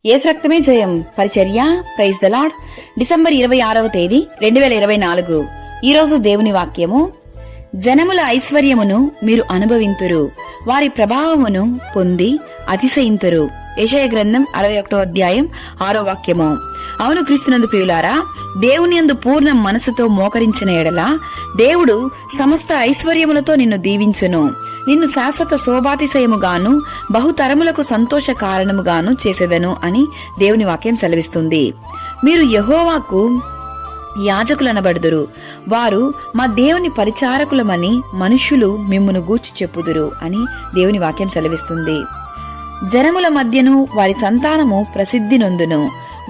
యేసు రక్తమే జయం పరిచర్య. Praise the Lord. డిసెంబర్ 26వ తేదీ 2024. ఈరోజు దేవుని వాక్యము: జనముల ఐశ్వర్యమును మీరు అనుభవింతురు, వారి ప్రభావమును పొంది అతిశయింతురు. యెషయా గ్రంథం 61వ అధ్యాయం 6వ వాక్యము. అవును క్రీస్తునందు ప్రియులారా, దేవుని యందు పూర్ణ మనసుతో మోకరించిన ఎడల దేవుడు సమస్త ఐశ్వర్యములతో నిన్ను దీవించును, నిన్ను శాశ్వత శోభాతిశయముగాను బహుతరములకు సంతోష కారణముగాను చేసేదను అని దేవుని వాక్యం సెలవిస్తుంది. మీరు యెహోవాకు యాజకులనబడుదురు, వారు మా దేవుని పరిచారకులమని మనుష్యులు మిమ్మును గూర్చి చెప్పుదురు అని దేవుని వాక్యం సెలవిస్తుంది. జనముల మధ్యను వారి సంతానము ప్రసిద్ధి నొందును,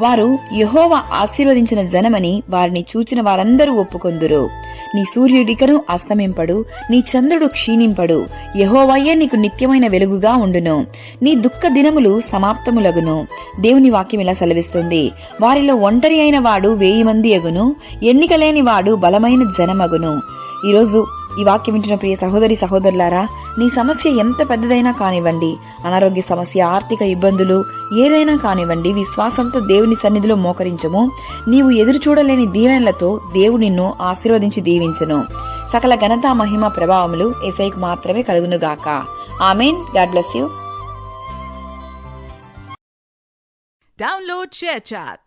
వారు యెహోవా ఆశీర్వదించిన జనమని వారిని చూచిన వారందరూ ఒప్పుకొందురు. నీ సూర్యుడికను అస్తమింపడు, నీ చంద్రుడు క్షీణింపడు, యెహోవాయే నీకు నిత్యమైన వెలుగుగా ఉండును, నీ దుఃఖ దినములు సమాప్తములగును. దేవుని వాక్యం ఇలా సెలవిస్తుంది: వారిలో ఒంటరి అయిన వాడు 1000 మంది అగును, ఎన్నిక లేని వాడు బలమైన జనమగును. ఈరోజు ఈ వాక్యం వింటున్న ప్రియ సహోదరి సహోదరులారా, నీ సమస్య ఎంత పెద్దదైనా కానివ్వండి, అనారోగ్య సమస్య, ఆర్థిక ఇబ్బందులు ఏదైనా కానివ్వండి, విశ్వాసంతో దేవుని సన్నిధిలో మోకరించము. నీవు ఎదురు చూడలేని దీవెనలతో దేవుడు నిన్ను ఆశీర్వదించి దీవించును. సకల ఘనత, మహిమ, ప్రభావములు యేసయ్యకు మాత్రమే కలుగునుగాక. ఆమేన్. God bless you. Download ShareChat.